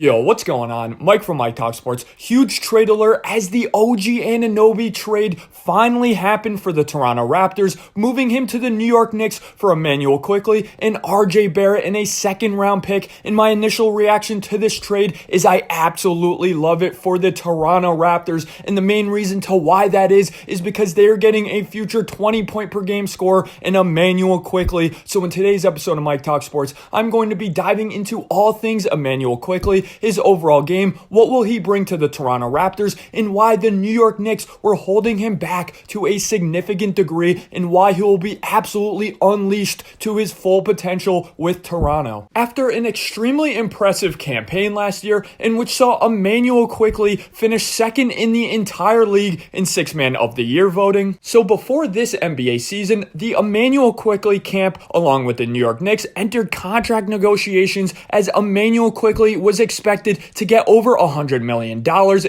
Yo, what's going on? Mike from Mike Talk Sports. Huge trade alert as the OG Anunoby trade finally happened for the Toronto Raptors, moving him to the New York Knicks for Immanuel Quickley and RJ Barrett in a second round pick. And my initial reaction to this trade is I absolutely love it for the Toronto Raptors. And the main reason to why that is because they're getting a future 20-point per game scorer in Immanuel Quickley. So in today's episode of Mike Talk Sports, I'm going to be diving into all things Immanuel Quickley, his overall game, what will he bring to the Toronto Raptors, and why the New York Knicks were holding him back to a significant degree, and why he will be absolutely unleashed to his full potential with Toronto. After an extremely impressive campaign last year, in which saw Immanuel Quickley finish second in the entire league in Sixth Man of the Year voting. So before this NBA season, the Immanuel Quickley camp, along with the New York Knicks, entered contract negotiations as Immanuel Quickley was expected to get over $100 million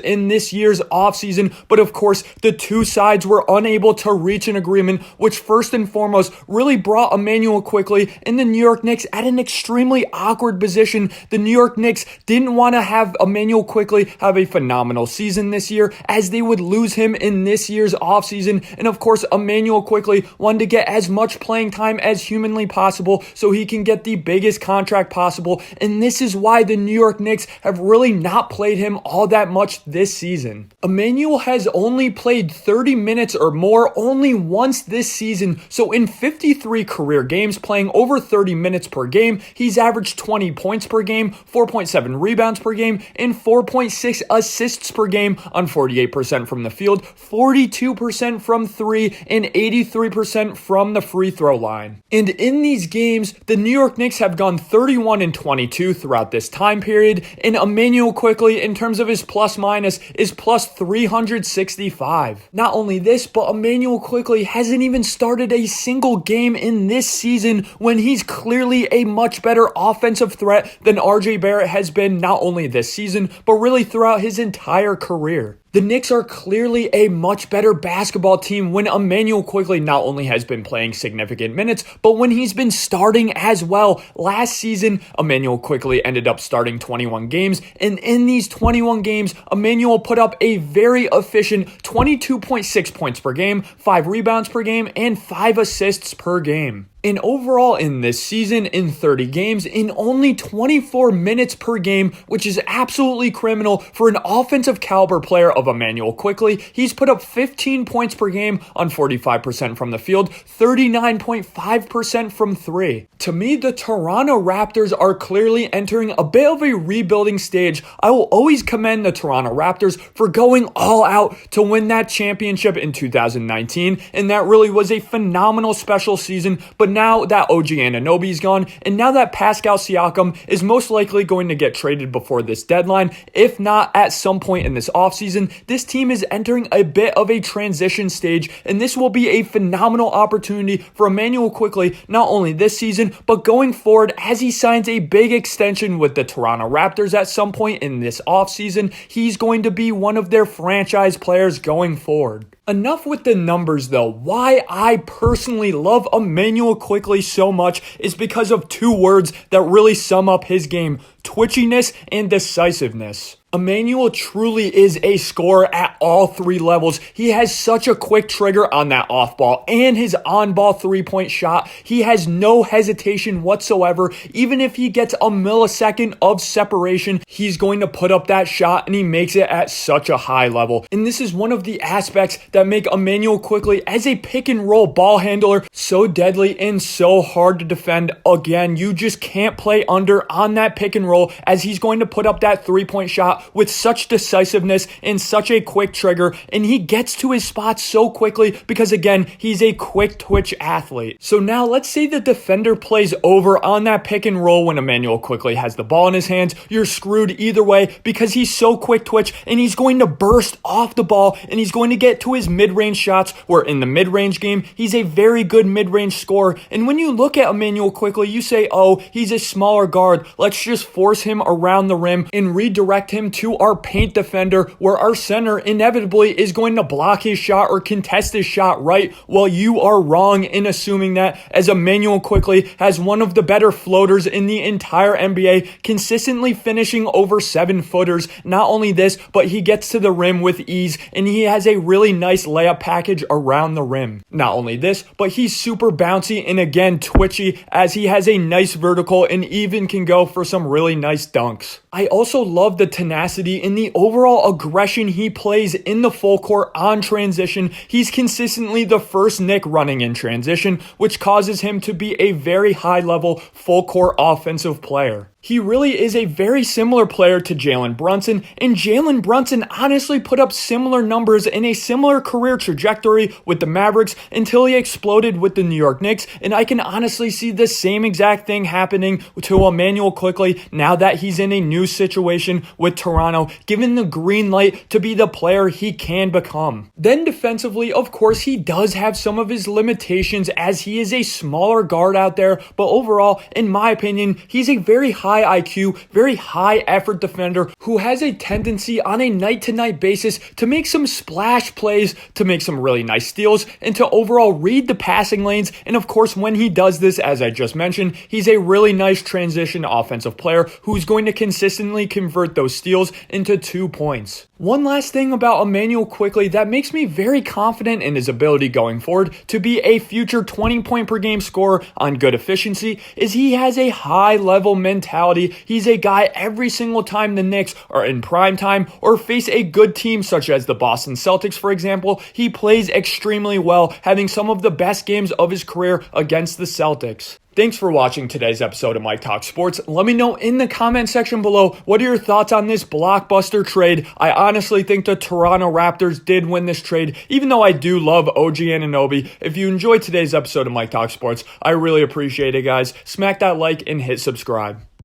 in this year's offseason, but of course, the two sides were unable to reach an agreement, which first and foremost really brought Immanuel Quickley and the New York Knicks at an extremely awkward position. The New York Knicks didn't want to have Immanuel Quickley have a phenomenal season this year, as they would lose him in this year's offseason, and of course, Immanuel Quickley wanted to get as much playing time as humanly possible so he can get the biggest contract possible, and this is why the New York Knicks have really not played him all that much this season. Immanuel has only played 30 minutes or more only once this season, so in 53 career games playing over 30 minutes per game, he's averaged 20 points per game, 4.7 rebounds per game, and 4.6 assists per game on 48% from the field, 42% from three, and 83% from the free throw line. And in these games, the New York Knicks have gone 31-22 throughout this time period, and Immanuel Quickley, in terms of his plus minus, is plus 365. Not only this, but Immanuel Quickley hasn't even started a single game in this season when he's clearly a much better offensive threat than RJ Barrett has been not only this season, but really throughout his entire career. The Knicks are clearly a much better basketball team when Immanuel Quickley not only has been playing significant minutes, but when he's been starting as well. Last season, Immanuel Quickley ended up starting 21 games, and in these 21 games, Immanuel put up a very efficient 22.6 points per game, 5 rebounds per game, and 5 assists per game. And overall in this season, in 30 games, in only 24 minutes per game, which is absolutely criminal for an offensive caliber player of Immanuel Quickley, he's put up 15 points per game on 45% from the field, 39.5% from three. To me, the Toronto Raptors are clearly entering a bit of a rebuilding stage. I will always commend the Toronto Raptors for going all out to win that championship in 2019, and that really was a phenomenal special season. But now that OG Anunoby's gone, and now that Pascal Siakam is most likely going to get traded before this deadline, if not at some point in this offseason, this team is entering a bit of a transition stage, and this will be a phenomenal opportunity for Immanuel Quickley, not only this season, but going forward as he signs a big extension with the Toronto Raptors at some point in this offseason. He's going to be one of their franchise players going forward. Enough with the numbers though. Why I personally love Immanuel Quickley so much is because of two words that really sum up his game: twitchiness and decisiveness. Immanuel truly is a scorer at all three levels. He has such a quick trigger on that off ball and his on ball 3-point shot. He has no hesitation whatsoever. Even if he gets a millisecond of separation, he's going to put up that shot, and he makes it at such a high level. And this is one of the aspects that make Immanuel Quickley as a pick and roll ball handler so deadly and so hard to defend. Again, you just can't play under on that pick and roll, as he's going to put up that 3-point shot with such decisiveness and such a quick trigger, and he gets to his spots so quickly because, again, he's a quick twitch athlete. So now let's say the defender plays over on that pick and roll when Immanuel Quickley has the ball in his hands. You're screwed either way because he's so quick twitch, and he's going to burst off the ball, and he's going to get to his mid-range shots, where in the mid-range game, he's a very good mid-range scorer. And when you look at Immanuel Quickley, you say, oh, he's a smaller guard. Let's just force him around the rim and redirect him him to our paint defender, where our center inevitably is going to block his shot or contest his shot, right? Well, you are wrong in assuming that, as Immanuel Quickley has one of the better floaters in the entire NBA, consistently finishing over 7-footers. Not only this, but he gets to the rim with ease, and he has a really nice layup package around the rim. Not only this, but he's super bouncy and again twitchy, as he has a nice vertical and even can go for some really nice dunks. I also love the tenacity and the overall aggression he plays in the full court on transition. He's consistently the first Knick running in transition, which causes him to be a very high level full court offensive player. He really is a very similar player to Jalen Brunson, and Jalen Brunson honestly put up similar numbers in a similar career trajectory with the Mavericks until he exploded with the New York Knicks, and I can honestly see the same exact thing happening to Immanuel Quickley now that he's in a new situation with Toronto, given the green light to be the player he can become. Then defensively, of course, he does have some of his limitations as he is a smaller guard out there, but overall, in my opinion, he's a very high IQ, very high effort defender who has a tendency on a night-to-night basis to make some splash plays, to make some really nice steals, and to overall read the passing lanes. And of course, when he does this, as I just mentioned, he's a really nice transition offensive player who's going to consistently convert those steals into 2 points. One last thing about Immanuel Quickley that makes me very confident in his ability going forward to be a future 20-point per game scorer on good efficiency is he has a high-level mentality. He's a guy every single time the Knicks are in prime time or face a good team such as the Boston Celtics, for example, he plays extremely well, having some of the best games of his career against the Celtics. Thanks for watching today's episode of Mike Talk Sports. Let me know in the comment section below, what are your thoughts on this blockbuster trade? I honestly think the Toronto Raptors did win this trade, even though I do love OG Anunoby. If you enjoyed today's episode of Mike Talk Sports, I really appreciate it, guys. Smack that like and hit subscribe.